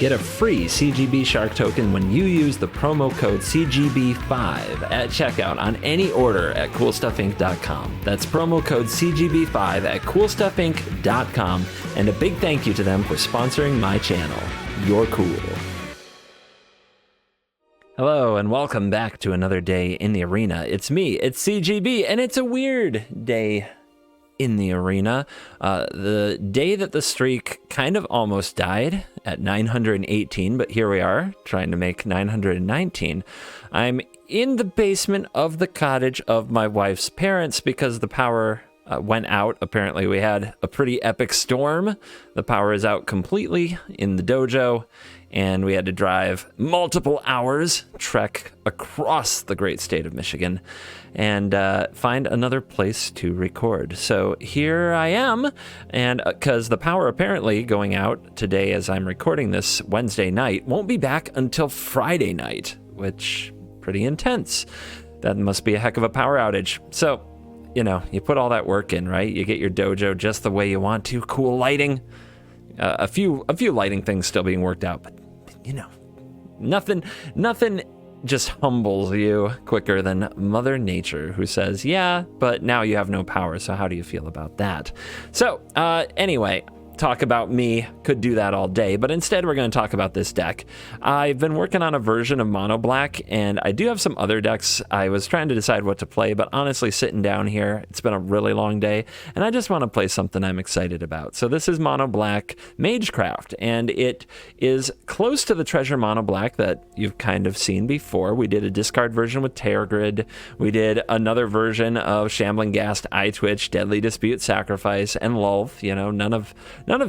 Get a free CGB Shark token when you use the promo code CGB5 at checkout on any order at CoolStuffInc.com. That's promo code CGB5 at CoolStuffInc.com. And a big thank you to them for sponsoring my channel. You're cool. Hello and welcome back to another day in the arena. It's me, it's CGB, and it's a weird day in the arena. The day that the streak kind of almost died at 918, but here we are trying to make 919. I'm in the basement of the cottage of my wife's parents because the power went out. Apparently we had a pretty epic storm. The power is out completely in the dojo, and we had to drive multiple hours, trek across the great state of Michigan, and find another place to record. So here I am, and because the power apparently going out today as I'm recording this Wednesday night, won't be back until Friday night, which pretty intense. That must be a heck of a power outage. So, you know, you put all that work in, right? You get your dojo just the way you want to, cool lighting, a few lighting things still being worked out, but you know, nothing just humbles you quicker than Mother Nature, who says, yeah, but now you have no power, so how do you feel about that? So, anyway, talk about me, could do that all day, but instead we're going to talk about this deck. I've been working on a version of Mono Black, and I do have some other decks. I was trying to decide what to play, but honestly, sitting down here, it's been a really long day, and I just want to play something I'm excited about. So this is Mono Black MAGECRAFT, and it is close to the Treasure Mono Black that you've kind of seen before. We did a discard version with Terragrid. We did another version of Shambling Ghast, Eye Twitch, Deadly Dispute, Sacrifice, and Lulth. You know, none of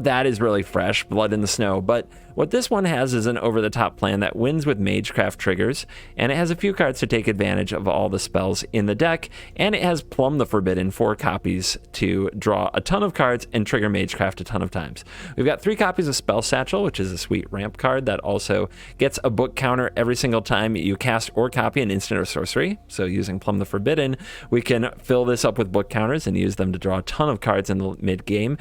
that is really fresh, Blood in the Snow, but what this one has is an over-the-top plan that wins with MAGECRAFT triggers, and it has a few cards to take advantage of all the spells in the deck, and it has Plumb the Forbidden, 4 copies to draw a ton of cards and trigger MAGECRAFT a ton of times. We've got 3 copies of Spell Satchel, which is a sweet ramp card that also gets a book counter every single time you cast or copy an instant or sorcery. So using Plumb the Forbidden, we can fill this up with book counters and use them to draw a ton of cards in the mid-game.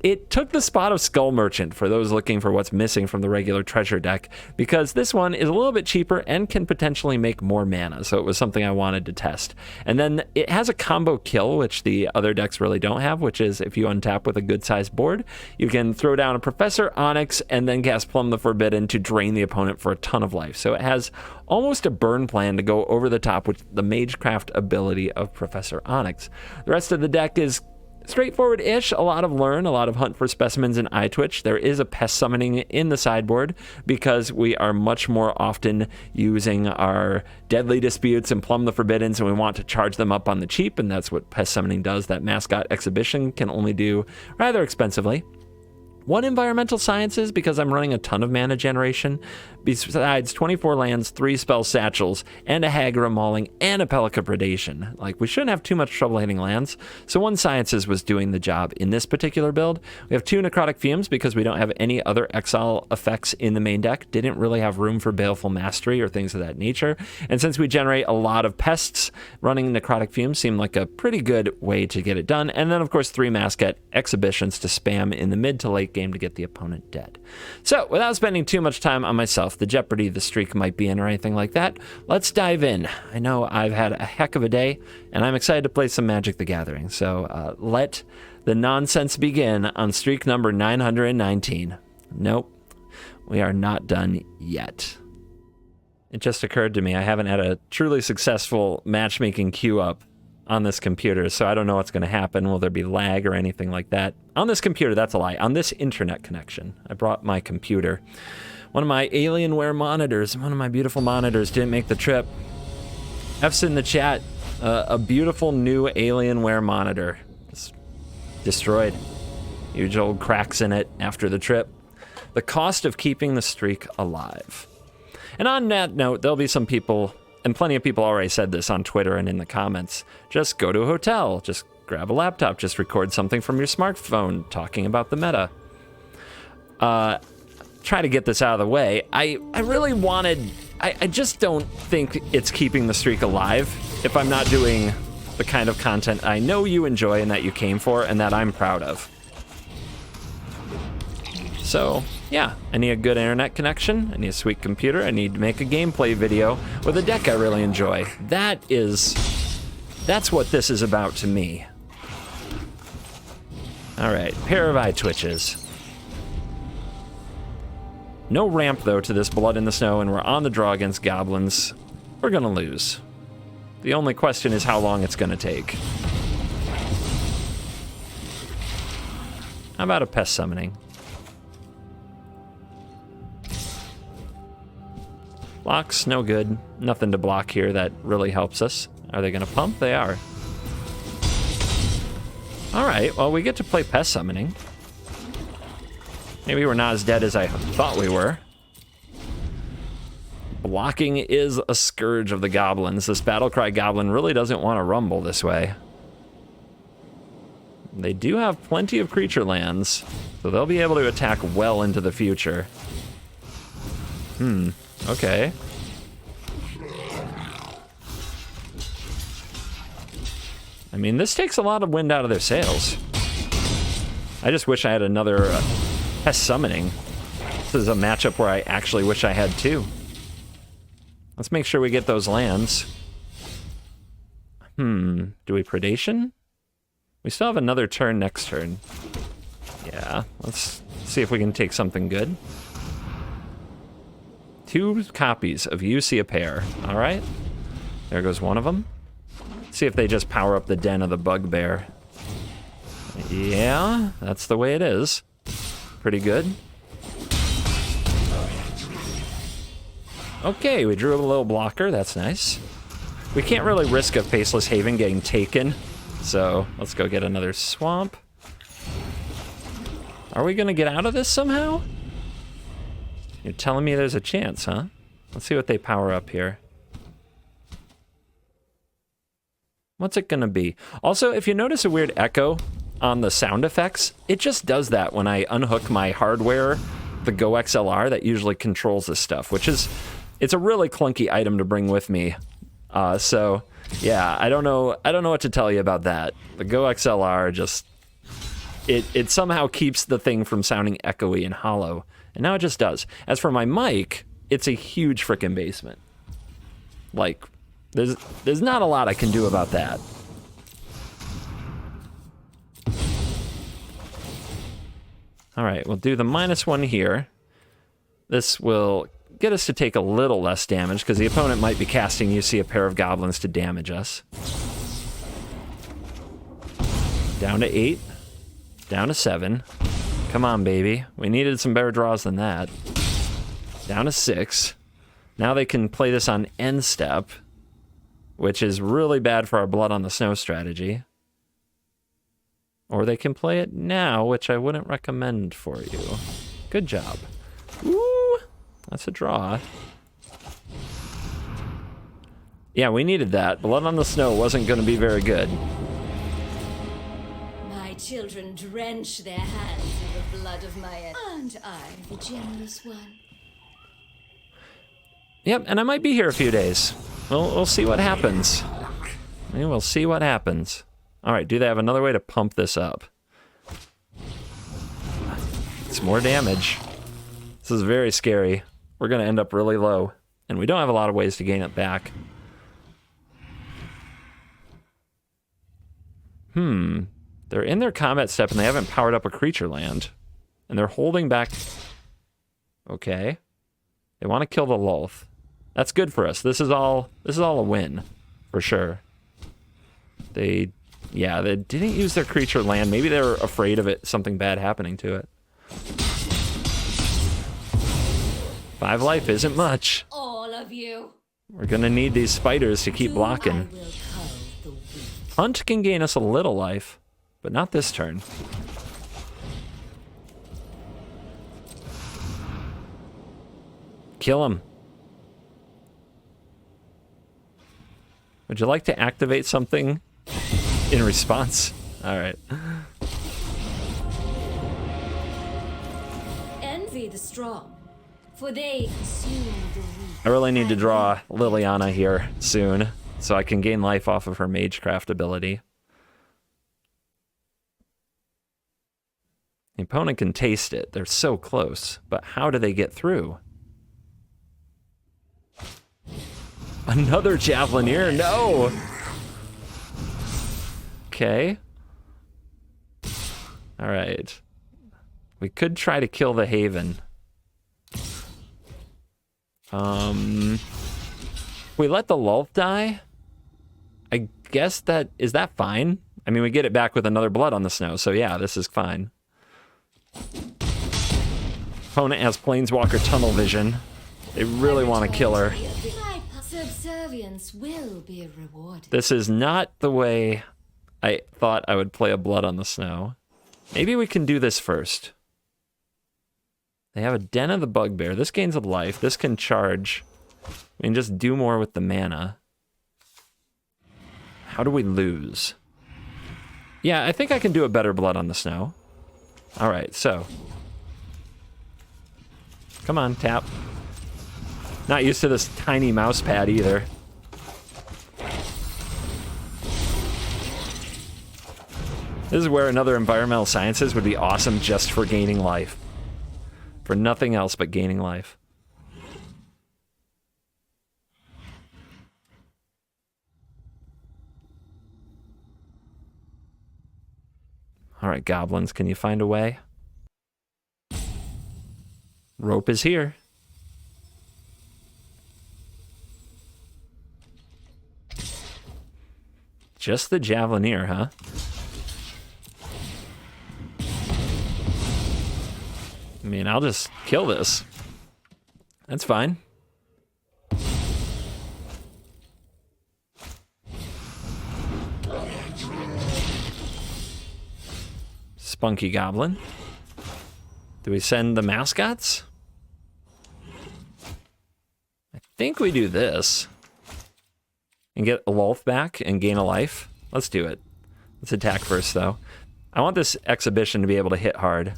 It took the spot of Skull Merchant for those looking for what's missing from the regular treasure deck, because this one is a little bit cheaper and can potentially make more mana, so it was something I wanted to test. And then it has a combo kill, which the other decks really don't have, which is if you untap with a good-sized board, you can throw down a Professor Onyx and then cast Plumb the Forbidden to drain the opponent for a ton of life. So it has almost a burn plan to go over the top with the MAGECRAFT ability of Professor Onyx. The rest of the deck is straightforward-ish, a lot of learn, a lot of hunt for specimens in Eye Twitch. There is a pest summoning in the sideboard because we are much more often using our Deadly Disputes and Plumb the Forbiddens, and we want to charge them up on the cheap, and that's what pest summoning does. That Mascot Exhibition can only do rather expensively. 1 Environmental Sciences, because I'm running a ton of mana generation, besides 24 lands, 3 Spell Satchels, and a Hagra Mauling, and a Pelika Predation. Like, we shouldn't have too much trouble hitting lands, so 1 Sciences was doing the job in this particular build. We have 2 Necrotic Fumes, because we don't have any other exile effects in the main deck. Didn't really have room for Baleful Mastery or things of that nature, and since we generate a lot of pests, running Necrotic Fumes seemed like a pretty good way to get it done. And then, of course, 3 Mascot Exhibitions to spam in the mid to late game to get the opponent dead. So, without spending too much time on myself, the jeopardy the streak might be in or anything like that, let's dive in. I know I've had a heck of a day, and I'm excited to play some Magic the Gathering, so let the nonsense begin on streak number 919. Nope, we are not done yet. It just occurred to me I haven't had a truly successful matchmaking queue up on this computer, so I don't know what's going to happen. Will there be lag or anything like that? On this computer, that's a lie. On this internet connection, I brought my computer. One of my Alienware monitors, one of my beautiful monitors, didn't make the trip. F's in the chat. A beautiful new Alienware monitor. Just destroyed. Huge old cracks in it after the trip. The cost of keeping the streak alive. And on that note, there'll be some people, and plenty of people already said this on Twitter and in the comments, just go to a hotel, just grab a laptop, just record something from your smartphone talking about the meta. Try to get this out of the way. I really wanted, I just don't think it's keeping the streak alive if I'm not doing the kind of content I know you enjoy and that you came for and that I'm proud of. So, yeah, I need a good internet connection, I need a sweet computer, I need to make a gameplay video with a deck I really enjoy. That's what this is about to me. All right, pair of eye twitches. No ramp, though, to this Blood in the Snow, and we're on the draw against goblins. We're gonna lose. The only question is how long it's gonna take. How about a pest summoning? Blocks, no good. Nothing to block here that really helps us. Are they gonna pump? They are. All right, well, we get to play pest summoning. Maybe we're not as dead as I thought we were. Blocking is a scourge of the goblins. This Battlecry goblin really doesn't want to rumble this way. They do have plenty of creature lands, so they'll be able to attack well into the future. Okay. I mean, this takes a lot of wind out of their sails. I just wish I had another pest summoning. This is a matchup where I actually wish I had two. Let's make sure we get those lands. Do we predation? We still have another turn next turn. Yeah, let's see if we can take something good. 2 copies of You See a Pair. All right. There goes one of them. See if they just power up the Den of the Bugbear. Yeah, that's the way it is. Pretty good. Okay, we drew a little blocker. That's nice. We can't really risk a Faceless Haven getting taken, so let's go get another swamp. Are we gonna get out of this somehow? You're telling me there's a chance, huh? Let's see what they power up here. What's it gonna be? Also, if you notice a weird echo on the sound effects, it just does that when I unhook my hardware, the Go XLR that usually controls this stuff, which is, it's a really clunky item to bring with me. So yeah, I don't know what to tell you about that. The Go XLR just, it somehow keeps the thing from sounding echoey and hollow, and now it just does. As for my mic, it's a huge frickin' basement. Like, there's not a lot I can do about that. All right, we'll do the -1 here. This will get us to take a little less damage because the opponent might be casting You See a Pair of goblins to damage us. Down to 8. Down to 7. Come on, baby. We needed some better draws than that. Down to 6. Now they can play this on end step, which is really bad for our Blood on the Snow strategy. Or they can play it now, which I wouldn't recommend for you. Good job. Ooh, that's a draw. Yeah, we needed that. Blood on the Snow wasn't going to be very good. My children drench their hands in the blood of my... Aren't I the generous one? Yep, and I might be here a few days. We'll see what happens. We'll see what happens. All right, do they have another way to pump this up? It's more damage. This is very scary. We're going to end up really low, and we don't have a lot of ways to gain it back. They're in their combat step, and they haven't powered up a creature land. And they're holding back... Okay. They want to kill the Lolth. That's good for us. This is all a win, for sure. They didn't use their creature land. Maybe they were afraid of it, something bad happening to it. 5 life isn't much. All of you. We're gonna need these spiders to keep blocking. Hunt can gain us a little life, but not this turn. Kill him. Would you like to activate something in response? All right. Envy the strong, for they consume the weak. I really need to draw Liliana here soon, so I can gain life off of her MAGECRAFT ability. The opponent can taste it. They're so close. But how do they get through? Another Javelineer? No! Okay. Alright. We could try to kill the Haven. We let the Lulth die? I guess that... Is that fine? I mean, we get it back with another Blood on the Snow, so yeah, this is fine. Opponent has Planeswalker Tunnel Vision. They really want to kill her. Subservience will be rewarded. This is not the way I thought I would play a Blood on the Snow. Maybe we can do this first. They have a Den of the Bugbear. This gains a life. This can charge. We can just do more with the mana. How do we lose? Yeah, I think I can do a better Blood on the Snow. All right, so. Come on, tap. Not used to this tiny mouse pad either. This is where another Environmental Sciences would be awesome just for gaining life. For nothing else but gaining life. All right, goblins, can you find a way? Rope is here. Just the Javelineer, huh? I mean, I'll just kill this. That's fine. Spunky Goblin. Do we send the mascots? I think we do this. And get a Lulth back and gain a life. Let's do it. Let's attack first, though. I want this exhibition to be able to hit hard.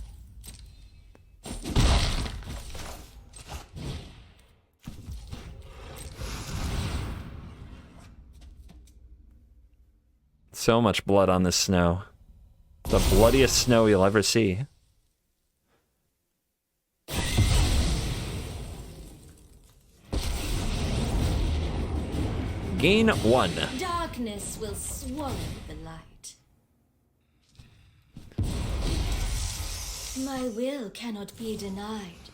So much blood on this snow. The bloodiest snow you'll ever see. Gain 1. Darkness will swallow the light. My will cannot be denied.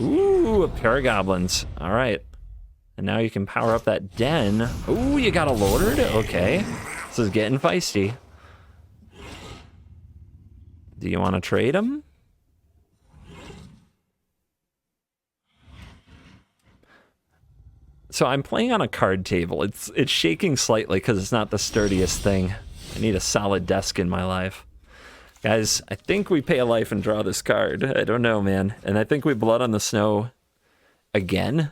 Ooh, Paragoblins. All right. And now you can power up that den. Ooh, you got a Lord? Okay. This is getting feisty. Do you want to trade him? So I'm playing on a card table. It's shaking slightly because it's not the sturdiest thing. I need a solid desk in my life. Guys, I think we pay a life and draw this card. I don't know, man. And I think we Blood on the Snow again.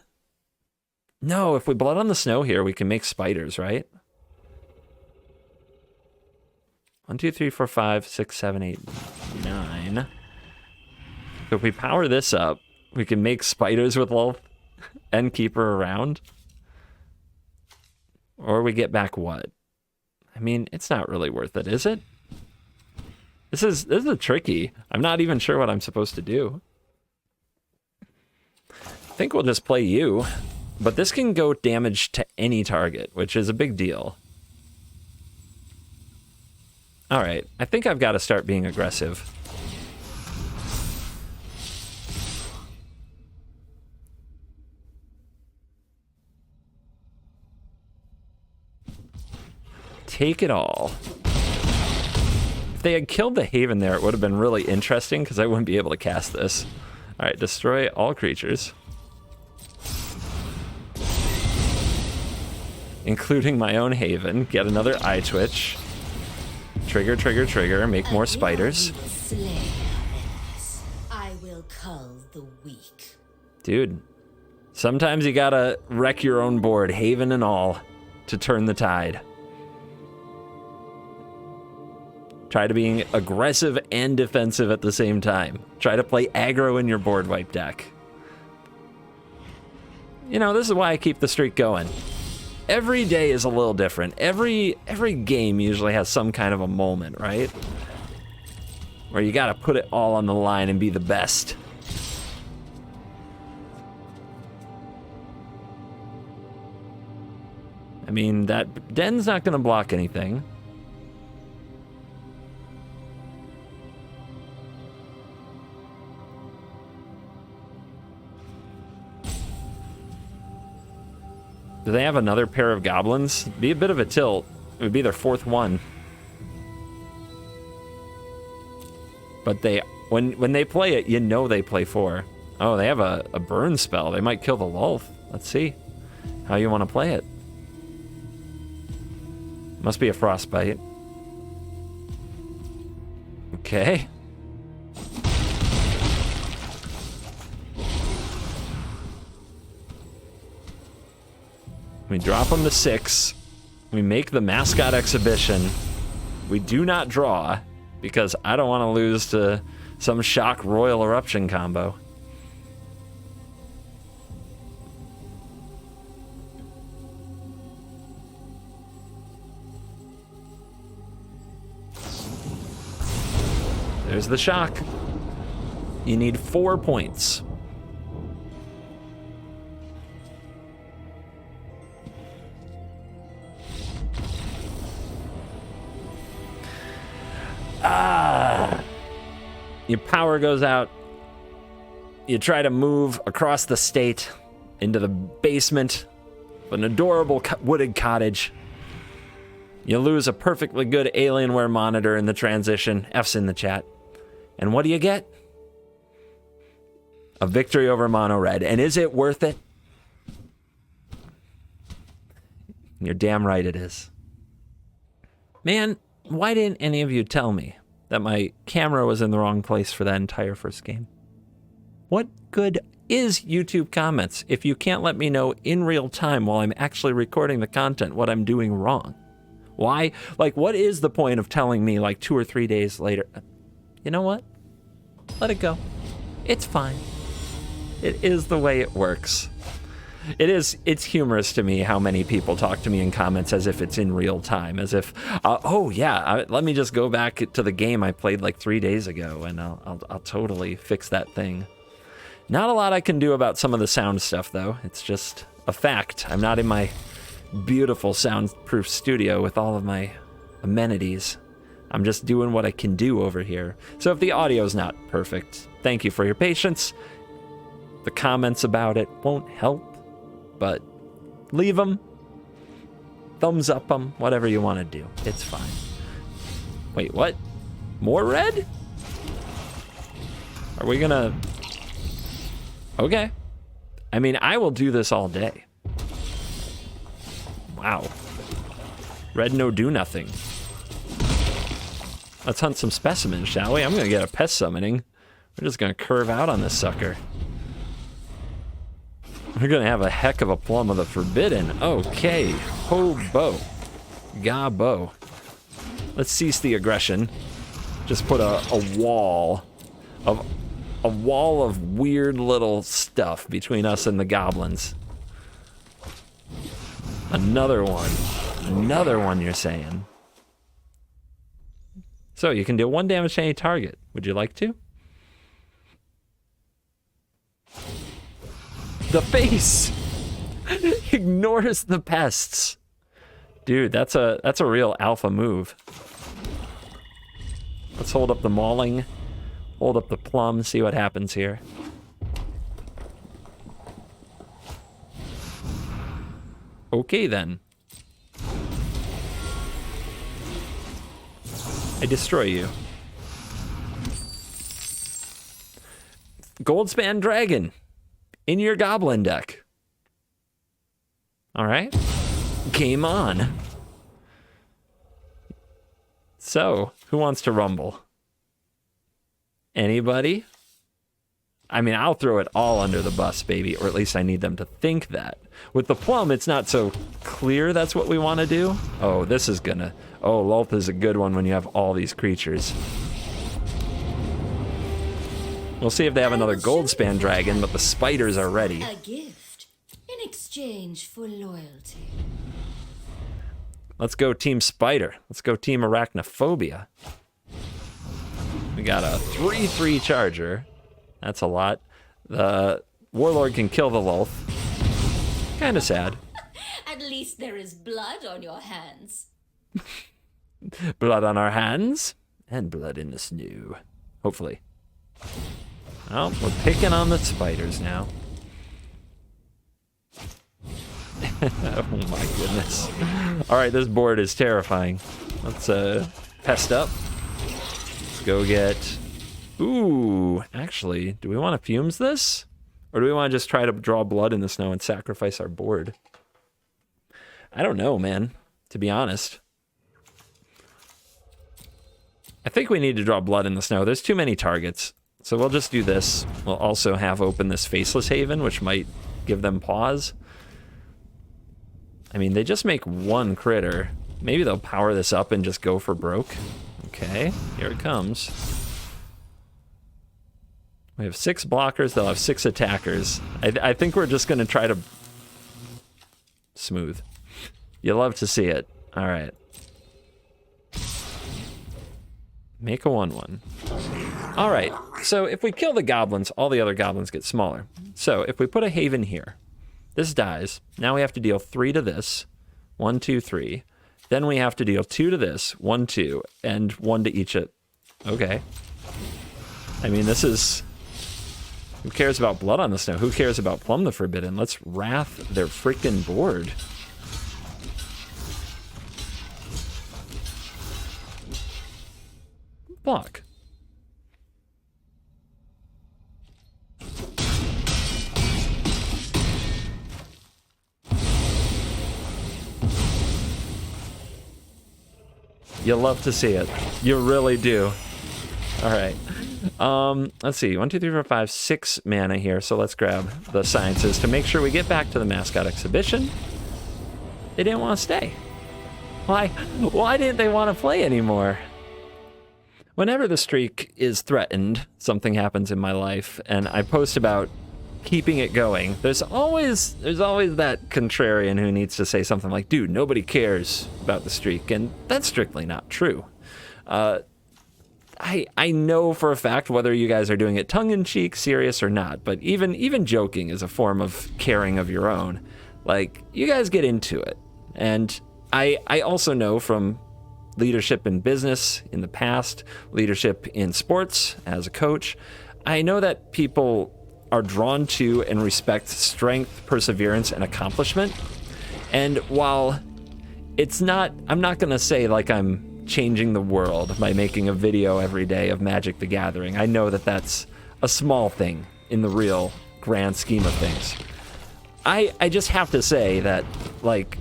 No, if we Blood on the Snow here, we can make spiders, right? 1, 2, 3, 4, 5, 6, 7, 8, 9. So if we power this up, we can make spiders with Lulth and keep her around. Or we get back what? I mean, it's not really worth it, is it? This is a tricky. I'm not even sure what I'm supposed to do. I think we'll just play you. But this can go damage to any target, which is a big deal. All right, I think I've got to start being aggressive. Take it all. If they had killed the Haven there, it would have been really interesting because I wouldn't be able to cast this. All right, destroy all creatures. Including my own Haven. Get another Eye Twitch. Trigger, trigger, trigger. Make more spiders. I will cull the weak. Dude, sometimes you gotta wreck your own board, Haven and all, to turn the tide. Try to be aggressive and defensive at the same time. Try to play aggro in your board wipe deck. You know, this is why I keep the streak going. Every day is a little different. Every game usually has some kind of a moment, right? where you gotta put it all on the line and be the best. I mean, that den's not gonna block anything. Do they have another pair of goblins? Be a bit of a tilt. It would be their fourth one. But they, when they play it, you know they play 4. Oh, they have a burn spell. They might kill the Lulth. Let's see how you want to play it. Must be a frostbite. Okay. We drop them to 6. We make the mascot exhibition. We do not draw because I don't want to lose to some shock royal eruption combo. There's the shock. You need 4 points. Your power goes out. You try to move across the state into the basement of an adorable wooded cottage. You lose a perfectly good Alienware monitor in the transition. F's in the chat. And what do you get? A victory over Mono Red. And is it worth it? You're damn right it is. Man, why didn't any of you tell me that my camera was in the wrong place for that entire first game? What good is YouTube comments if you can't let me know in real time while I'm actually recording the content what I'm doing wrong? Why? Like, what is the point of telling me like 2 or 3 days later? You know what? Let it go. It's fine. It is the way it works. It's humorous to me how many people talk to me in comments as if it's in real time, as if, oh yeah, let me just go back to the game I played like 3 days ago and I'll totally fix that thing. Not a lot I can do about some of the sound stuff though. It's just a fact. I'm not in my beautiful soundproof studio with all of my amenities. I'm just doing what I can do over here. So if the audio's not perfect, thank you for your patience. The comments about it won't help. But leave them, thumbs up them, whatever you want to do. It's fine. Wait, what? More red? Are we gonna... Okay. I mean, I will do this all day. Wow. Red no do nothing. Let's hunt some specimens, shall we? I'm gonna get a pest summoning. We're just gonna curve out on this sucker. We're gonna have a heck of a plum of the forbidden. Okay, hobo, gabo. Let's cease the aggression. Just put a wall of weird little stuff between us and the goblins. Another one. You're saying? So you can deal 1 damage to any target. Would you like to? The face ignores the pests. Dude, that's a real alpha move. Let's hold up the mauling, hold up the plum, see what happens here. Okay then. I destroy you. Goldspan Dragon. In your goblin deck. All right. Game on. So, who wants to rumble? Anybody? I mean, I'll throw it all under the bus, baby, or at least I need them to think that. With the plum, it's not so clear that's what we want to do. Oh, this is gonna... Oh, Lulth is a good one when you have all these creatures. We'll see if they have another Goldspan Dragon, but the spiders are ready. A gift in exchange for loyalty. Let's go Team Spider. Let's go Team Arachnophobia. We got a 3/3 charger. That's a lot. The Warlord can kill the Lulth. Kind of sad. At least there is blood on your hands. Blood on our hands and blood in the snow. Hopefully. Oh, we're picking on the spiders now. Oh my goodness. All right, this board is terrifying. Let's pest up. Let's go get... Ooh, actually, do we want to fumes this? Or do we want to just try to draw blood in the snow and sacrifice our board? I don't know, man, to be honest. I think we need to draw blood in the snow. There's too many targets. So we'll just do this. We'll also have open this Faceless Haven, which might give them pause. I mean, they just make one critter. Maybe they'll power this up and just go for broke. Okay, here it comes. We have 6 blockers, they'll have 6 attackers. I think we're just gonna try to... Smooth. You love to see it. All right. Make a 1/1. All right, so if we kill the goblins, all the other goblins get smaller. So if we put a Haven here, this dies. Now we have to deal 3 to this. 1, 2, 3. Then we have to deal 2 to this. 1, 2, and 1 to each it. Okay. I mean, this is... Who cares about blood on the snow? Who cares about Plumb the Forbidden? Let's wrath their freaking board. Block. You love to see it. You really do. All right. Let's see. 1, 2, 3, 4, 5, 6 mana here. So let's grab the sciences to make sure we get back to the mascot exhibition. They didn't want to stay. Why? Why didn't they want to play anymore? Whenever the streak is threatened, something happens in my life, and I post about keeping it going. There's always that contrarian who needs to say something like, dude, nobody cares about the streak, and that's strictly not true. I know for a fact whether you guys are doing it tongue-in-cheek, serious or not, but even joking is a form of caring of your own. Like, you guys get into it. And I also know from leadership in business in the past, leadership in sports as a coach, I know that people are drawn to and respect strength, perseverance, and accomplishment. And while it's not, I'm not going to say like I'm changing the world by making a video every day of Magic the Gathering. I know that that's a small thing in the real grand scheme of things. I just have to say that, like,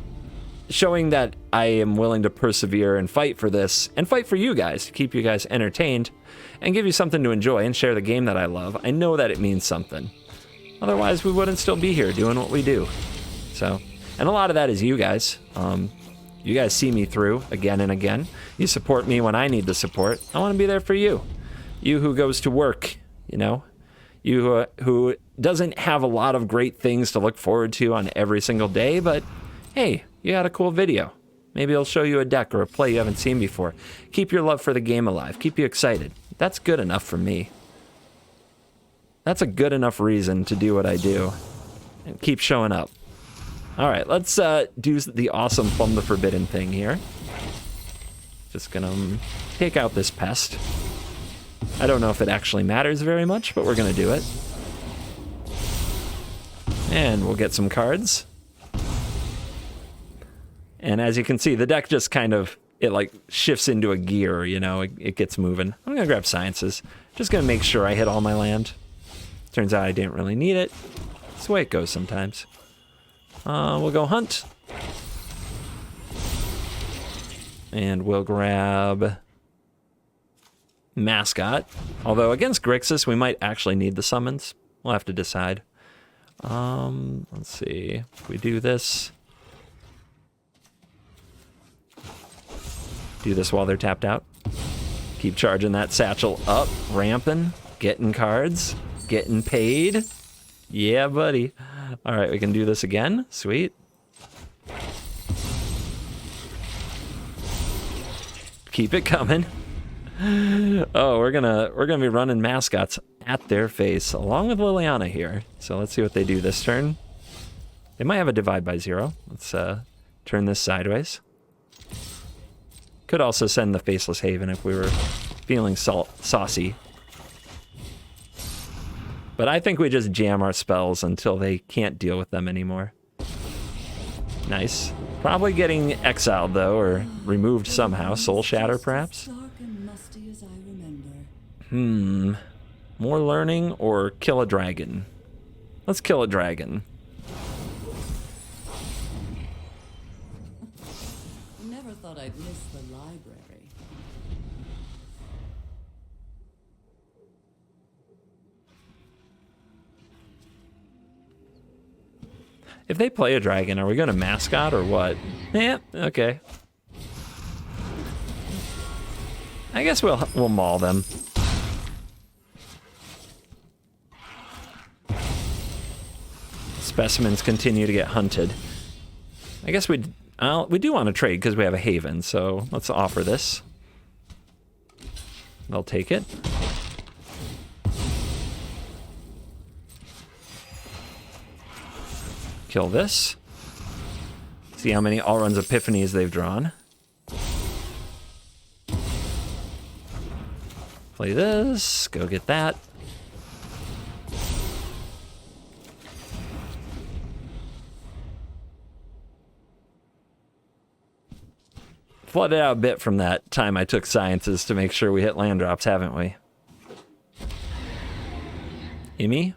showing that I am willing to persevere and fight for this, and fight for you guys, to keep you guys entertained, and give you something to enjoy and share the game that I love, I know that it means something. Otherwise, we wouldn't still be here doing what we do. So, and a lot of that is you guys. You guys see me through again and again. You support me when I need the support. I want to be there for you. You who goes to work, you know? You who doesn't have a lot of great things to look forward to on every single day, but hey, you got a cool video. Maybe it'll show you a deck or a play you haven't seen before. Keep your love for the game alive. Keep you excited. That's good enough for me. That's a good enough reason to do what I do. And keep showing up. All right, let's do the awesome Plumb the Forbidden thing here. Just gonna take out this pest. I don't know if it actually matters very much, but we're gonna do it. And we'll get some cards. And as you can see, the deck just kind of, it like shifts into a gear, you know, it gets moving. I'm gonna grab Sciences. Just gonna make sure I hit all my land. Turns out I didn't really need it. That's the way it goes sometimes. We'll go Hunt. And we'll grab Mascot. Although against Grixis, we might actually need the summons. We'll have to decide. Let's see. If we do this. Do this while they're tapped out. Keep charging that satchel up, ramping, getting cards, getting paid. Yeah, buddy. All right, we can do this again. Sweet. Keep it coming. Oh, we're gonna be running mascots at their face along with Liliana here. So let's see what they do this turn. They might have a divide by 0. Let's turn this sideways. Could also send the Faceless Haven if we were feeling saucy. But I think we just jam our spells until they can't deal with them anymore. Nice. Probably getting exiled though, or removed somehow. Soul Shatter perhaps? More learning or kill a dragon? Let's kill a dragon. Never thought I'd miss the library. If they play a dragon, are we going to mascot or what? Yeah, okay. I guess we'll maul them. Specimens continue to get hunted. I guess we do want to trade because we have a haven, so let's offer this. They'll take it. Kill this. See how many Allrun's Epiphanies they've drawn. Play this. Go get that. Flooded out a bit from that time I took sciences to make sure we hit land drops, haven't we? Immy?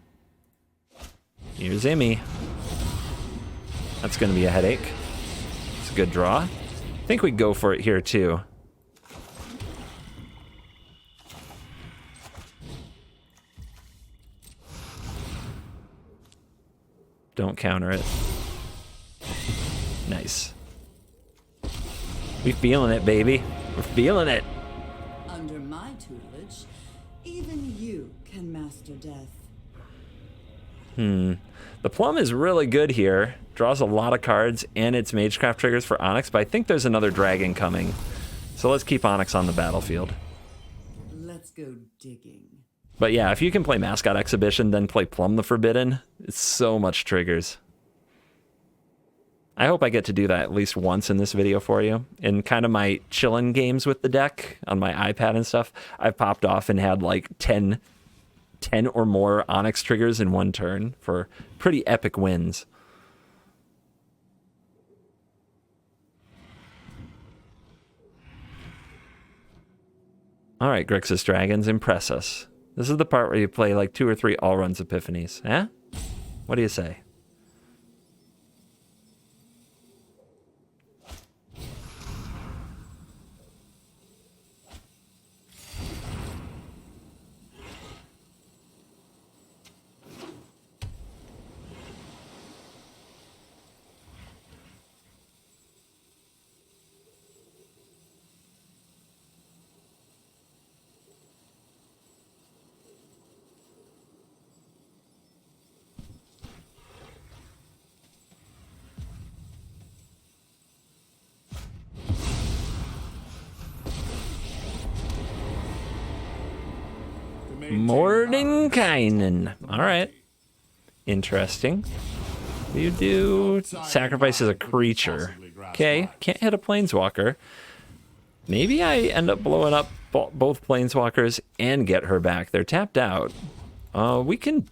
Here's Immy. That's going to be a headache. It's a good draw. I think we go for it here too. Don't counter it. Nice. We feeling it, baby. We're feeling it. Under my tutelage, even you can master death. The plum is really good here. Draws a lot of cards, and it's Magecraft triggers for Onyx, but I think there's another dragon coming. So let's keep Onyx on the battlefield. Let's go digging. But yeah, if you can play Mascot Exhibition, then play Plum the Forbidden, it's so much triggers. I hope I get to do that at least once in this video for you. In kind of my chillin' games with the deck on my iPad and stuff, I've popped off and had like 10 or more Onyx triggers in one turn for pretty epic wins. All right, Grixis Dragons, impress us. This is the part where you play like 2 or 3 Allrun's Epiphanies. Eh? What do you say? Mordenkainen. All right. Interesting. You do sacrifices a creature. Okay, can't hit a planeswalker. Maybe I end up blowing up both planeswalkers and get her back. They're tapped out. We can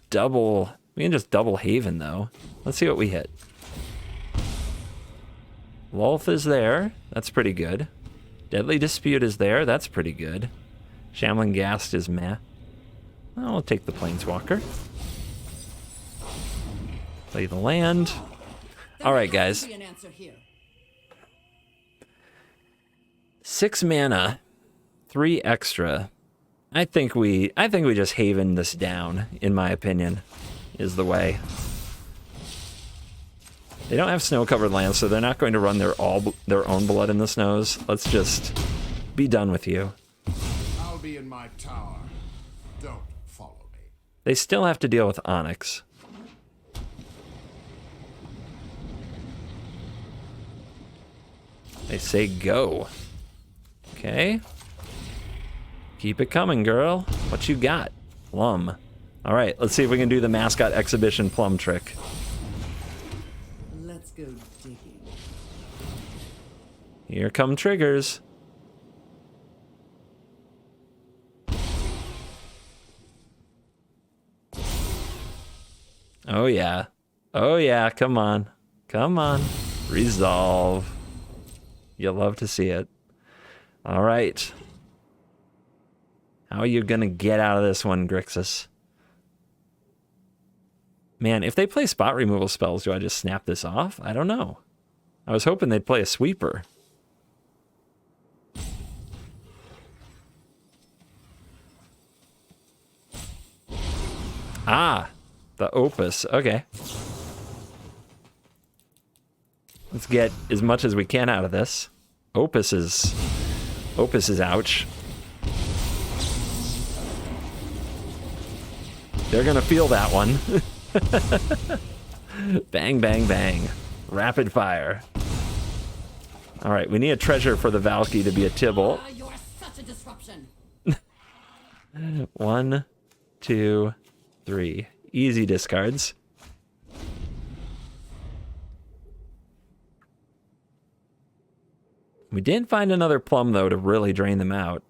just double Haven though. Let's see what we hit. Lolth is there. That's pretty good. Deadly Dispute is there. That's pretty good. Shambling Ghast is meh. I'll take the Planeswalker. Play the land. All right, guys. 6 mana, 3 extra. I think we just Haven this down, in my opinion, is the way. They don't have snow-covered lands, so they're not going to run their own blood in the snows. Let's just be done with you. I'll be in my tower. Don't follow me. They still have to deal with Onyx. They say go. Okay. Keep it coming, girl. What you got? Plum. All right, let's see if we can do the mascot exhibition plum trick. Let's go digging. Here come triggers. Oh yeah. Oh yeah, come on. Come on. Resolve. You'll love to see it. All right. How are you gonna get out of this one, Grixis? Man, if they play spot removal spells, do I just snap this off? I don't know. I was hoping they'd play a sweeper. Ah, the Opus. Okay. Let's get as much as we can out of this. Opus is ouch. They're gonna feel that one. Bang, bang, bang. Rapid fire. All right, we need a treasure for the Valky to be a Tibble. You're such a disruption. 1, 2, 3. Easy discards. We didn't find another plum, though, to really drain them out.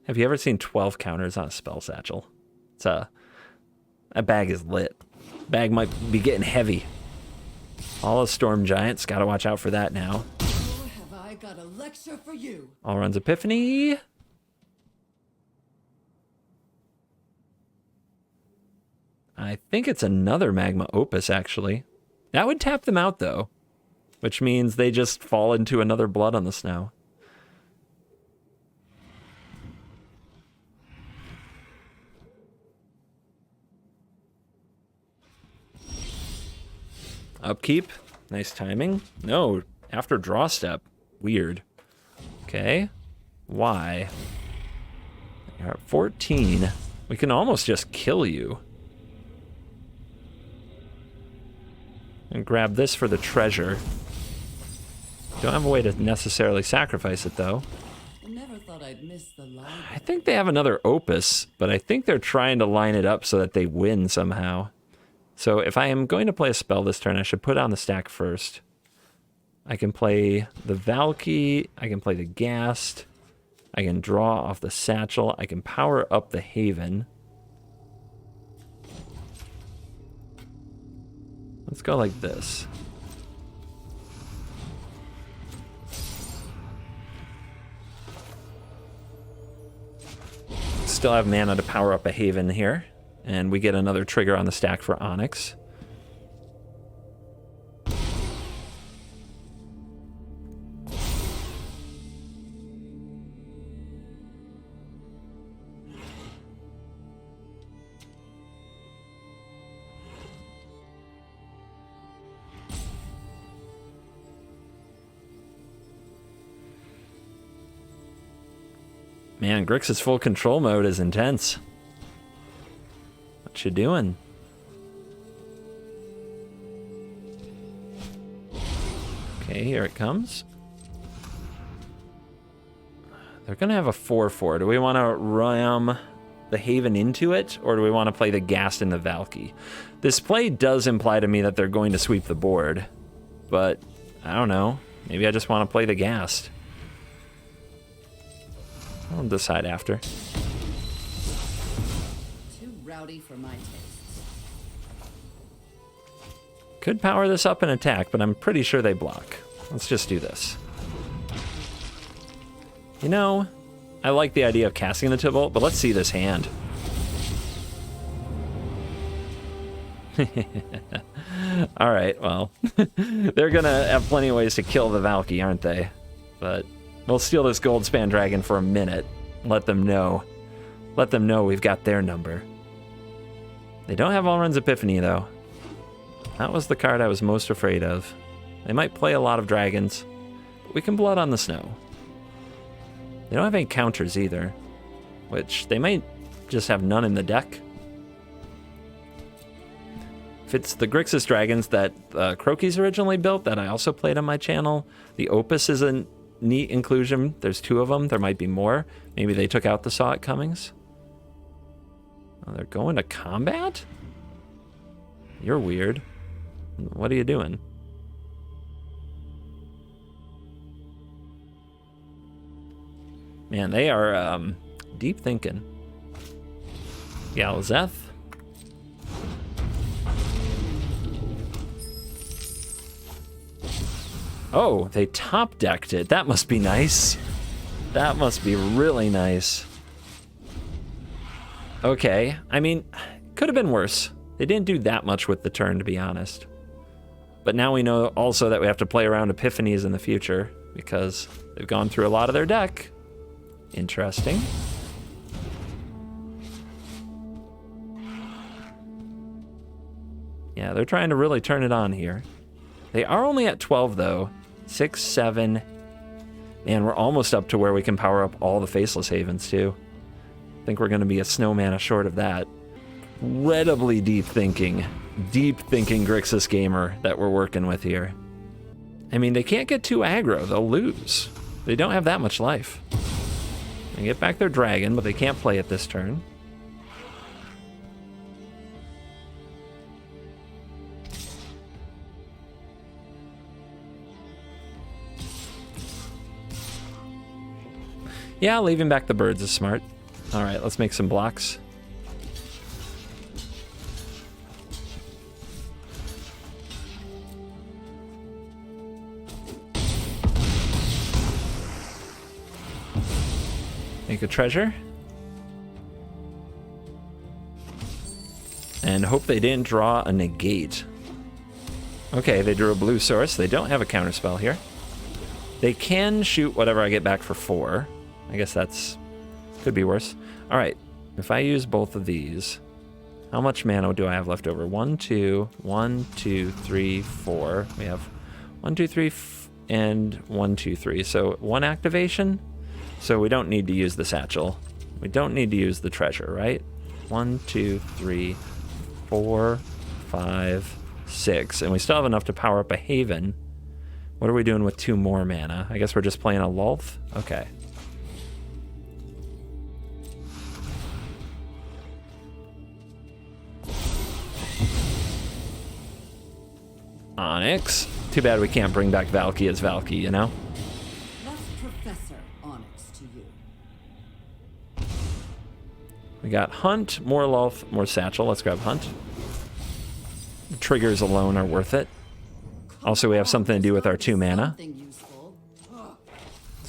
Have you ever seen 12 counters on a spell satchel? It's that bag is lit. Bag might be getting heavy. All of Storm Giants, gotta watch out for that now. Oh, have I got a lecture for you? All runs Epiphany. I think it's another Magma Opus, actually. That would tap them out, though, which means they just fall into another Blood on the Snow. Upkeep. Nice timing. No, after draw step. Weird. Okay. Why? You're at 14. We can almost just kill you. And grab this for the treasure. Don't have a way to necessarily sacrifice it, though. Never thought I'd miss the light. I think they have another Opus, but I think they're trying to line it up so that they win somehow. So if I am going to play a spell this turn, I should put on the stack first. I can play the Valky, I can play the Ghast, I can draw off the Satchel, I can power up the Haven. Let's go like this. Still have mana to power up a Haven here. And we get another trigger on the stack for Onyx. Man, Grixis full control mode is intense. What you doing? Okay, here it comes. They're gonna have a 4/4. Do we want to ram the Haven into it, or do we want to play the Ghast and the Valky? This play does imply to me that they're going to sweep the board, but I don't know. Maybe I just want to play the Ghast. I'll decide after. Too rowdy for my taste. Could power this up and attack, but I'm pretty sure they block. Let's just do this. You know, I like the idea of casting the Tibalt, but let's see this hand. All right, well, they're gonna have plenty of ways to kill the Valky, aren't they? But we'll steal this Goldspan Dragon for a minute. Let them know. Let them know we've got their number. They don't have All Runs Epiphany, though. That was the card I was most afraid of. They might play a lot of dragons, but we can Blood on the Snow. They don't have any counters either, which they might just have none in the deck. If it's the Grixis dragons that Croaky's originally built that I also played on my channel, the Opus is a neat inclusion. There's 2 of them. There might be more. Maybe they took out the Saw It Comings. Oh, they're going to combat? You're weird. What are you doing? Man, they are deep thinking. Galazeth. Oh, they top decked it. That must be nice. That must be really nice. Okay, I mean, could have been worse. They didn't do that much with the turn, to be honest. But now we know also that we have to play around Epiphanies in the future because they've gone through a lot of their deck. Interesting. Yeah, they're trying to really turn it on here. They are only at 12, though. 6, 7. Man, we're almost up to where we can power up all the Faceless Havens, too. I think we're going to be a snow mana short of that. Incredibly deep thinking Grixis gamer that we're working with here. I mean, they can't get too aggro. They'll lose. They don't have that much life. They get back their dragon, but they can't play it this turn. Yeah, leaving back the birds is smart. All right, let's make some blocks. Make a treasure. And hope they didn't draw a negate. Okay, they drew a blue source. They don't have a counterspell here. They can shoot whatever I get back for 4. I guess that's... could be worse. All right, if I use both of these, how much mana do I have left over? 1, 2, 1, 2, 3, 4. We have 1, 2, 3, and 1, 2, 3. So 1 activation. So we don't need to use the satchel. We don't need to use the treasure, right? 1, 2, 3, 4, 5, 6. And we still have enough to power up a Haven. What are we doing with 2 more mana? I guess we're just playing a Lulth? Okay. Onyx. Too bad we can't bring back Valky as Valky, you know? That's Professor Onyx to you. We got Hunt, more Lulth, more Satchel. Let's grab Hunt. The triggers alone are worth it. Also, we have something to do with our 2 mana. Let's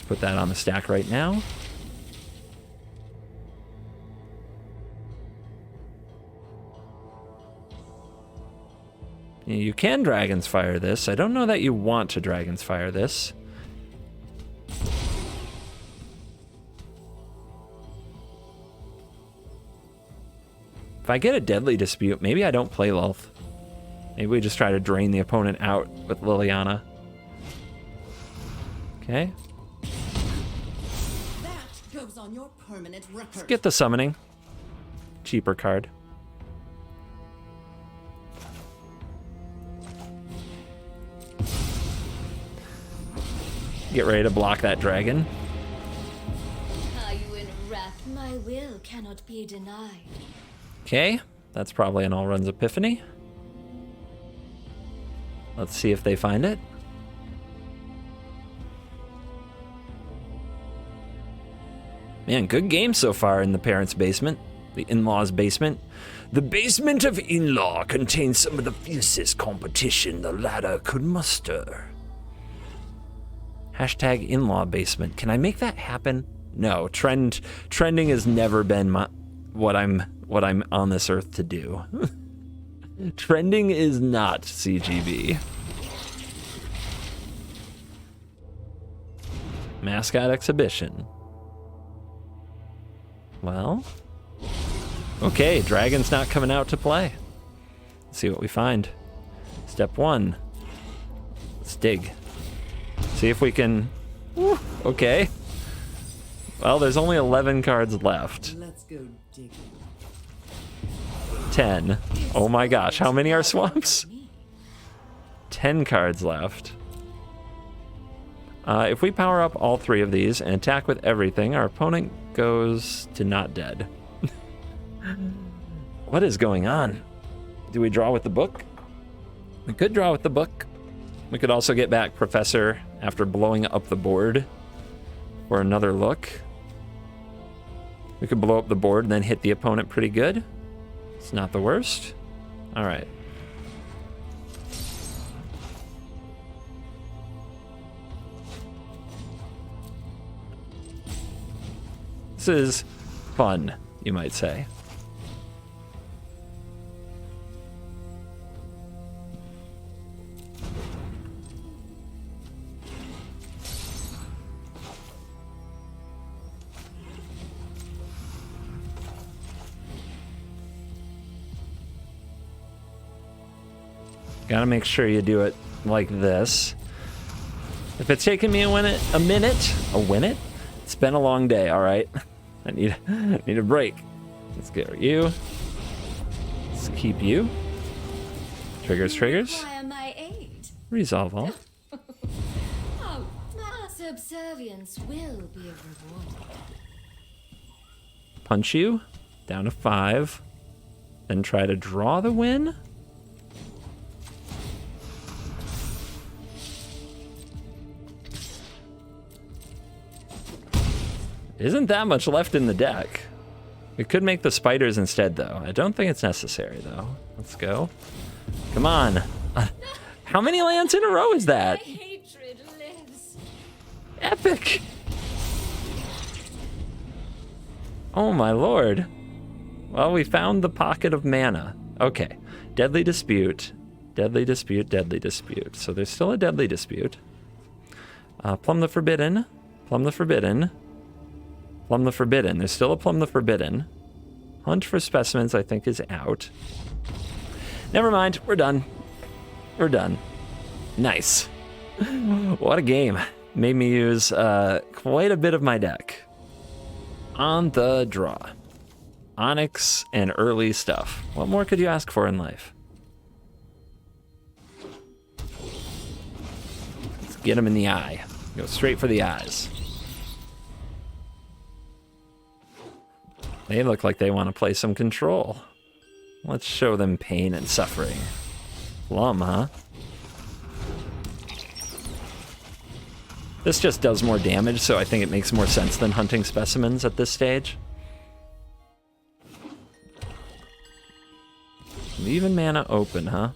put that on the stack right now. You can Dragon's Fire this. I don't know that you want to Dragon's Fire this. If I get a Deadly Dispute, maybe I don't play Lulth. Maybe we just try to drain the opponent out with Liliana. Okay. That goes on your permanent record. Let's get the summoning. Cheaper card. Get ready to block that dragon. Are you in wrath? My will cannot be denied. Okay, that's probably an all runs Epiphany. Let's see if they find it. Man, good game so far in the parents' basement. The in-laws' basement. The basement of in-law contains some of the fiercest competition the ladder could muster. Hashtag in-law basement. Can I make that happen? No, trending has never been what I'm on this earth to do. Trending is not CGB. Mascot exhibition. Well, okay, dragon's not coming out to play. Let's see what we find. Step 1. Let's dig. See if we can... Woo, okay. Well, there's only 11 cards left. Let's go digging. 10. Oh my gosh, how many are swamps? 10 cards left. If we power up all 3 of these and attack with everything, our opponent goes to not dead. What is going on? Do we draw with the book? We could draw with the book. We could also get back Professor after blowing up the board for another look. We could blow up the board and then hit the opponent pretty good. It's not the worst. All right. This is fun, you might say. Gotta make sure you do it like this. If it's taking me a minute, it's been a long day, all right? I need a break. Let's get you. Let's keep you. Triggers. Require my aid. Resolve all. Oh, my subservience will be a reward. Punch you. Down to 5. Then try to draw the win. Isn't that much left in the deck. We could make the spiders instead, though. I don't think it's necessary, though. Let's go. Come on. How many lands in a row is My that? hatred lives. Epic. Oh, my lord. Well, we found the pocket of mana. Okay. Deadly Dispute. Deadly Dispute, Deadly Dispute. So there's still a Deadly Dispute. Plumb the Forbidden. Plumb the Forbidden. Plumb the Forbidden. There's still a Plumb the Forbidden. Hunt for Specimens, I think, is out. Never mind. We're done. We're done. Nice. What a game. Made me use quite a bit of my deck. On the draw. Onyx and early stuff. What more could you ask for in life? Let's get him in the eye. Go straight for the eyes. They look like they want to play some control. Let's show them pain and suffering. Plum, huh? This just does more damage, so I think it makes more sense than hunting specimens at this stage. Leaving mana open, huh?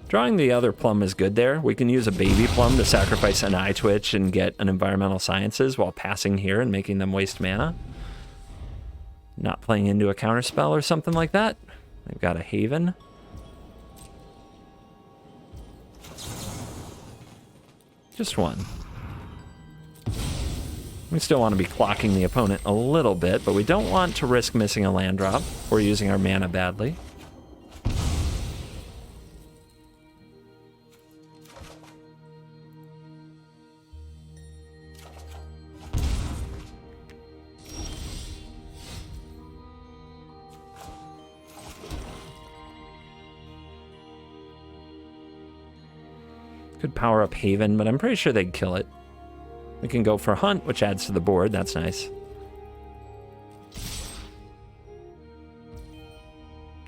Drawing the other plum is good there. We can use a baby plum to sacrifice an eye twitch and get an environmental sciences while passing here and making them waste mana. Not playing into a counterspell or something like that. They've got a haven. Just one. We still want to be clocking the opponent a little bit, but we don't want to risk missing a land drop or using our mana badly. Could power up Haven, but I'm pretty sure they'd kill it. We can go for Hunt, which adds to the board. That's nice.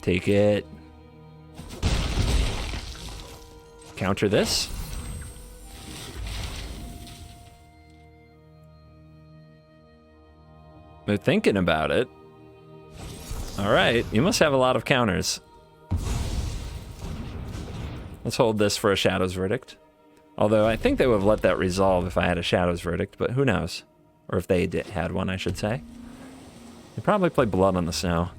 Take it. Counter this. They're thinking about it. All right, you must have a lot of counters. Let's hold this for a Shadow's Verdict. Although I think they would have let that resolve if I had a Shadow's Verdict, but who knows? Or if they had one, I should say. They probably play Blood on the Snow.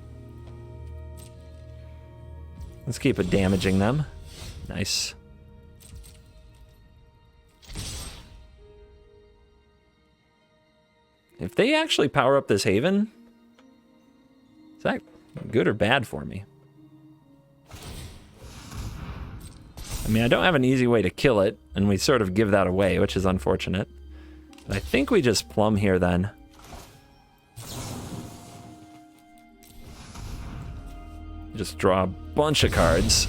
Let's keep it damaging them. Nice. If they actually power up this Haven, is that good or bad for me? I mean, I don't have an easy way to kill it, and we sort of give that away, which is unfortunate. But I think we just plumb here then. Just draw a bunch of cards.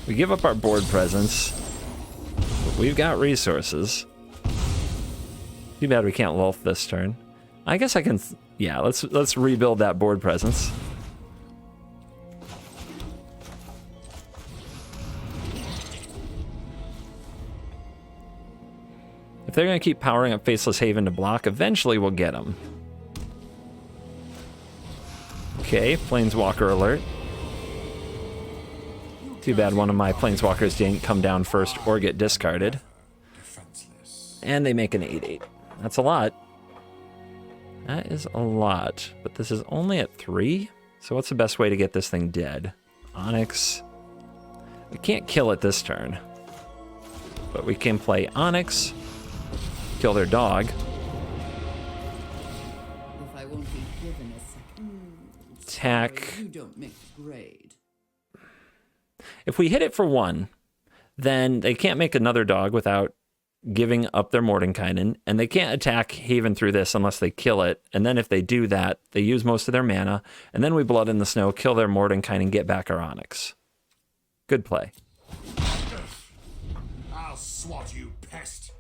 We give up our board presence, but we've got resources. Too bad we can't Lulf this turn. I guess I can, yeah, let's rebuild that board presence. If they're gonna keep powering up Faceless Haven to block, eventually we'll get them. Okay, Planeswalker alert. Too bad one of my Planeswalkers didn't come down first or get discarded. And they make an 8/8. That's a lot. That is a lot. But this is only at 3? So what's the best way to get this thing dead? Onyx. We can't kill it this turn. But we can play Onyx. Kill their dog. If I won't be given a second. Attack. You don't make the grade. If we hit it for 1, then they can't make another dog without giving up their Mordenkainen, and they can't attack Haven through this unless they kill it, and then if they do that, they use most of their mana, and then we Blood in the Snow, kill their Mordenkainen, get back our Onyx. Good play. I'll swat you, pest.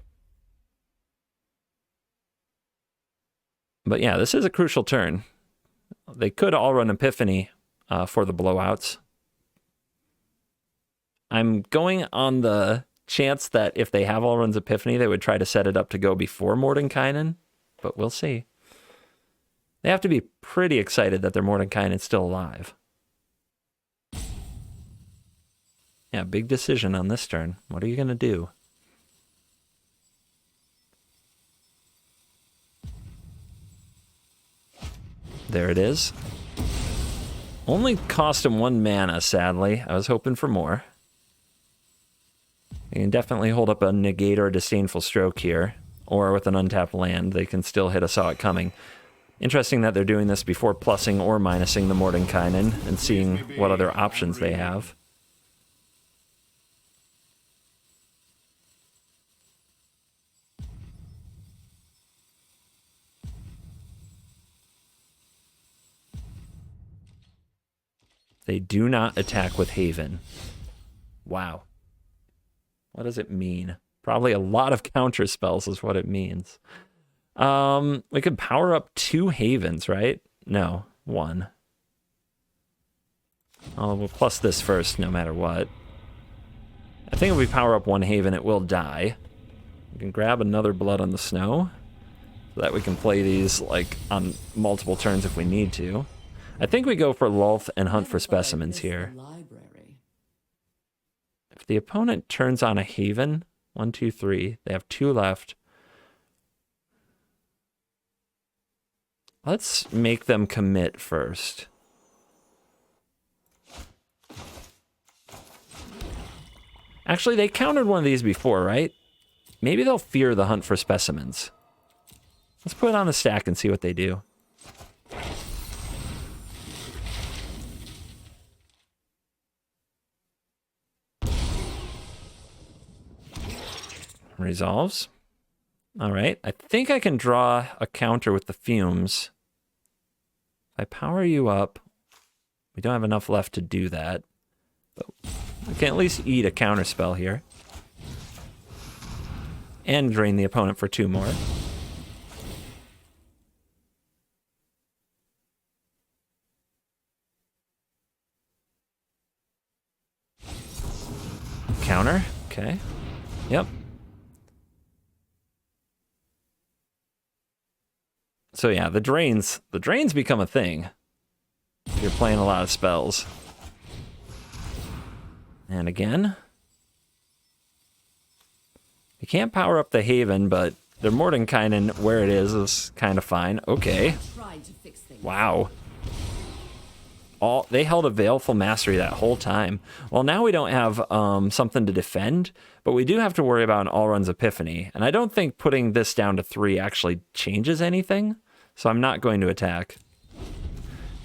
But yeah, this is a crucial turn. They could all run Epiphany for the blowouts. I'm going on the chance that if they have all runs Epiphany, they would try to set it up to go before Mordenkainen, but we'll see. They have to be pretty excited that their Mordenkainen's still alive. Yeah, big decision on this turn. What are you going to do? There it is. Only cost him 1 mana, sadly. I was hoping for more. You can definitely hold up a Negate or a Disdainful Stroke here, or with an untapped land, they can still hit a Saw It Coming. Interesting that they're doing this before plussing or minusing the Mordenkainen and seeing what other options they have. They do not attack with Haven. Wow. What does it mean? Probably a lot of counter spells is what it means. We could power up 2 Havens, right? No, 1. Oh, we'll plus this first, no matter what. I think if we power up 1 Haven, it will die. We can grab another Blood on the Snow, so that we can play these like on multiple turns if we need to. I think we go for Lulth and hunt for specimens here. If the opponent turns on a Haven, 1, 2, 3, they have 2 left. Let's make them commit first. Actually, they countered one of these before, right? Maybe they'll fear the hunt for specimens. Let's put it on the stack and see what they do. Resolves. All right. I think I can draw a counter with the fumes. If I power you up, we don't have enough left to do that. But we can at least eat a counter spell here. And drain the opponent for 2 more. Counter. Okay. Yep. So yeah, the drains become a thing. If you're playing a lot of spells. And again. You can't power up the Haven, but their Mordenkainen, where it is kind of fine. Okay. Wow. They held a Baleful Mastery that whole time. Well, now we don't have something to defend, but we do have to worry about an all-runs Epiphany. And I don't think putting this down to 3 actually changes anything. So I'm not going to attack.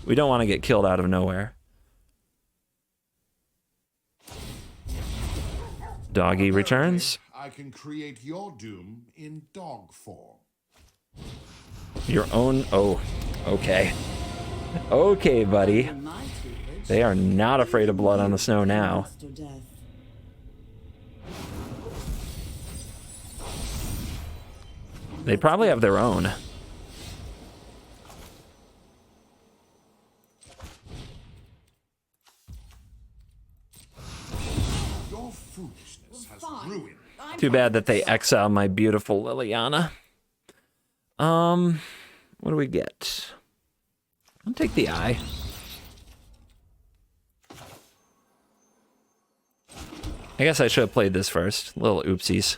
We don't want to get killed out of nowhere. Doggy returns. I can create your doom in dog form. Your own... Oh, okay. Okay, buddy. Under my tutelage, They are not afraid of blood on the snow now. master death. They probably have their own. Your foolishness has Fine. ruined. Too bad that they exile my beautiful Liliana. What do we get? I'll take the eye. I guess I should have played this first. Little oopsies.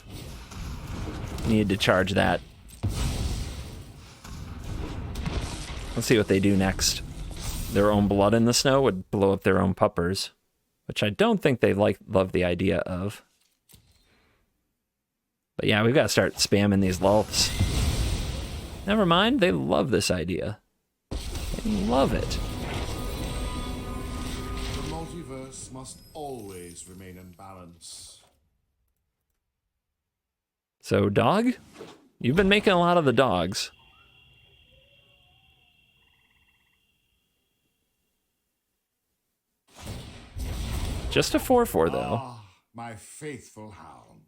Needed to charge that. Let's see what they do next. Their own blood in the snow would blow up their own puppers, which I don't think they love the idea of. But yeah, we've got to start spamming these lulths. Never mind, they love this idea. They love it. The multiverse must always remain in balance. So, dog? You've been making a lot of the dogs. Just a 4-4, though. Ah, my faithful hound.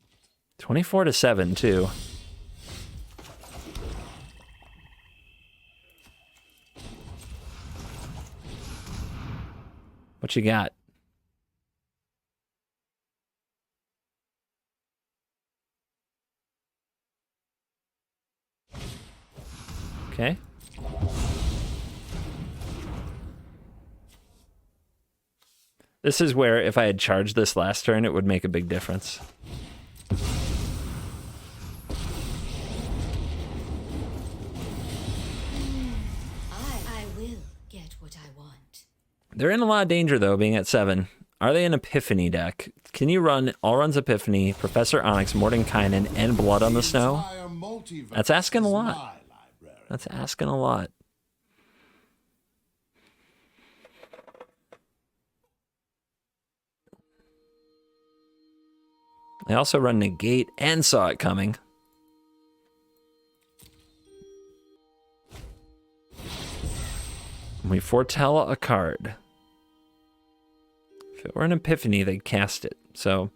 24-7, too. What you got? Okay. This is where if I had charged this last turn, it would make a big difference. I will get what I want. They're in a lot of danger, though, being at 7. Are they an Epiphany deck? Can you run All Runs Epiphany, Professor Onyx, Mordenkainen, and Blood on the Snow? Entire multiverse That's asking a is lot. my library. That's asking a lot. They also run Negate and Saw It Coming. We foretell a card. If it were an Epiphany, they'd cast it. So,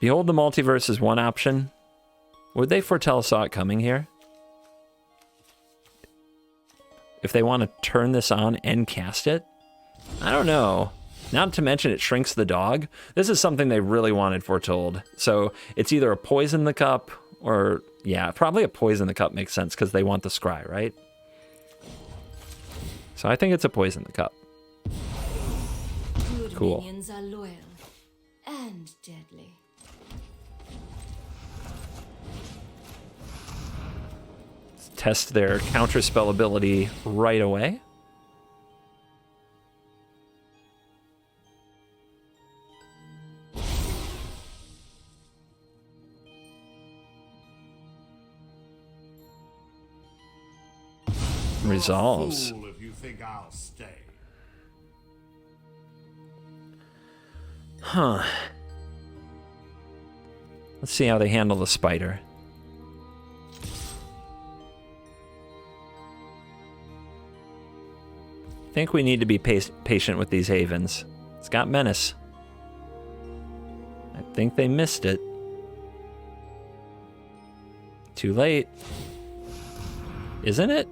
Behold the Multiverse is one option. Would they foretell Saw It Coming here? If they want to turn this on and cast it? I don't know. Not to mention it shrinks the dog. This is something they really wanted foretold. So it's either a poison the cup or, yeah, probably a poison the cup makes sense because they want the scry, right? So I think it's a poison the cup. Good Cool. minions are loyal and deadly. Let's test their counterspell ability right away. Resolves. Fool if you think I'll stay. Huh. Let's see how they handle the spider. I think we need to be patient with these havens. It's got menace. I think they missed it. Too late. Isn't it?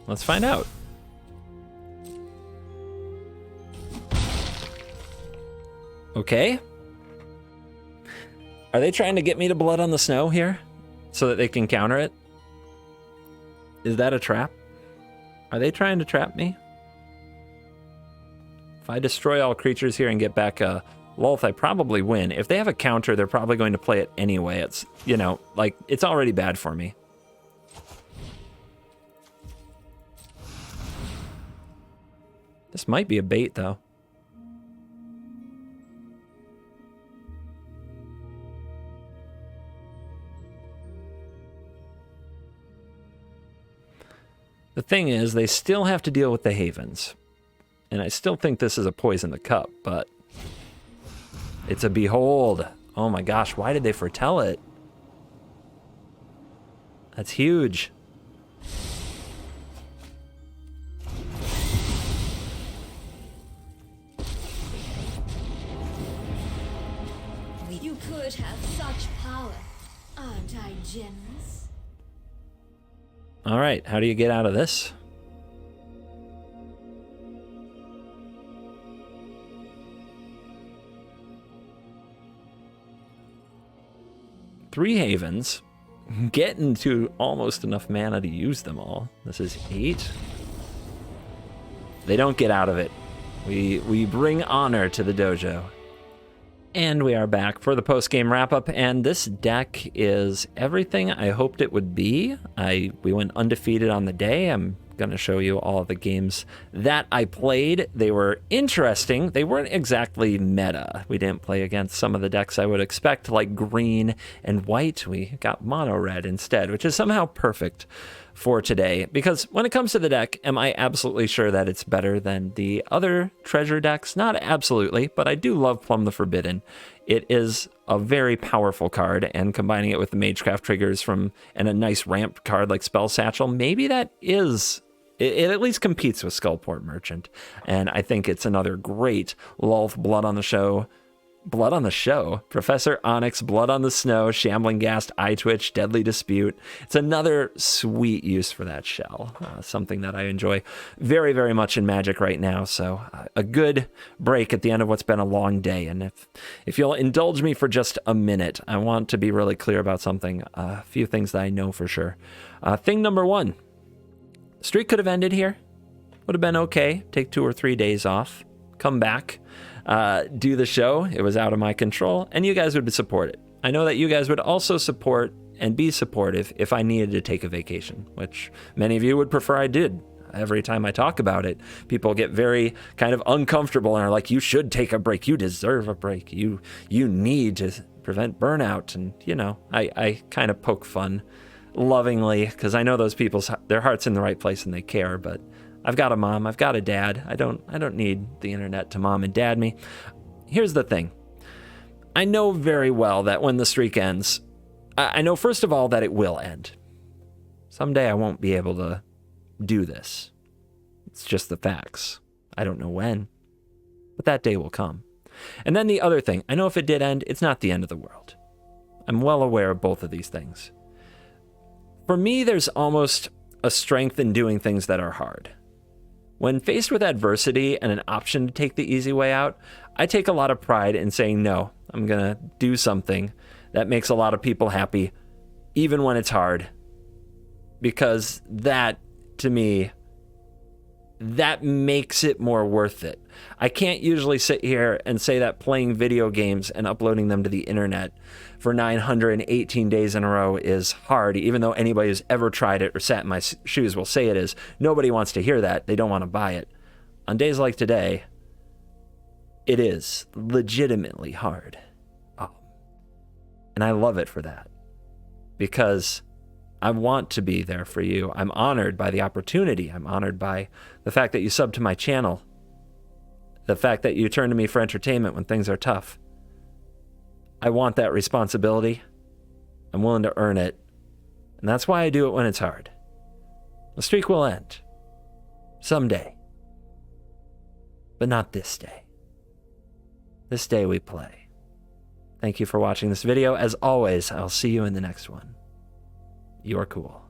Let's find out. Okay. Are they trying to get me to Blood on the Snow here? So that they can counter it? Is that a trap? Are they trying to trap me? If I destroy all creatures here and get back a Lulth, I probably win. If they have a counter, they're probably going to play it anyway. It's, you know, like, it's already bad for me. This might be a bait, though. The thing is, they still have to deal with the havens. And I still think this is a poison the cup, but it's a behold. Oh my gosh, why did they foretell it? That's huge. could have such power. Aren't I generous? All right, how do you get out of this? Three havens. Getting to almost enough mana to use them all. This is 8. They don't get out of it. We bring honor to the dojo. And we are back for the post-game wrap-up, and this deck is everything I hoped it would be. We went undefeated on the day. I'm going to show you all the games that I played. They were interesting. They weren't exactly meta. We didn't play against some of the decks I would expect, like green and white. We got mono red instead, which is somehow perfect for today, because when it comes to the deck, am I absolutely sure that it's better than the other treasure decks? Not absolutely, but I do love Plumb the Forbidden. It is a very powerful card, and combining it with the MAGECRAFT triggers and a nice ramp card like Spell Satchel, maybe that is... It at least competes with Skullport Merchant, and I think it's another great Lulth Blood on the Show, Professor Onyx, Blood on the Snow, Shambling Ghast, Eye Twitch, Deadly Dispute. It's another sweet use for that shell, something that I enjoy very, very much in Magic right now, so a good break at the end of what's been a long day, and if you'll indulge me for just a minute, I want to be really clear about something, a few things that I know for sure. Thing number 1. Streak could have ended here. Would have been okay. Take 2 or 3 days off. Come back. Do the show. It was out of my control. And you guys would support it. I know that you guys would also support and be supportive if I needed to take a vacation, which many of you would prefer I did. Every time I talk about it, people get very kind of uncomfortable and are like, you should take a break. You deserve a break. You need to prevent burnout. And, you know, I kind of poke fun lovingly, because I know those people's their heart's in the right place and they care, but I've got a mom, I've got a dad. I don't need the internet to mom and dad me. Here's the thing. I know very well that when the streak ends, I know first of all that it will end. Someday I won't be able to do this. It's just the facts. I don't know when, but that day will come. And then the other thing, I know if it did end, it's not the end of the world. I'm well aware of both of these things. For me, there's almost a strength in doing things that are hard. When faced with adversity and an option to take the easy way out, I take a lot of pride in saying, no, I'm going to do something that makes a lot of people happy, even when it's hard. Because that, to me, that makes it more worth it. I can't usually sit here and say that playing video games and uploading them to the internet for 918 days in a row is hard, even though anybody who's ever tried it or sat in my shoes will say it is. Nobody wants to hear that. They don't want to buy it. On days like today, it is legitimately hard. And I love it for that, because I want to be there for you. I'm honored by the opportunity. I'm honored by the fact that you sub to my channel, the fact that you turn to me for entertainment when things are tough. I want that responsibility. I'm willing to earn it. And that's why I do it when it's hard. The streak will end. Someday. But not this day. This day we play. Thank you for watching this video. As always, I'll see you in the next one. You're cool.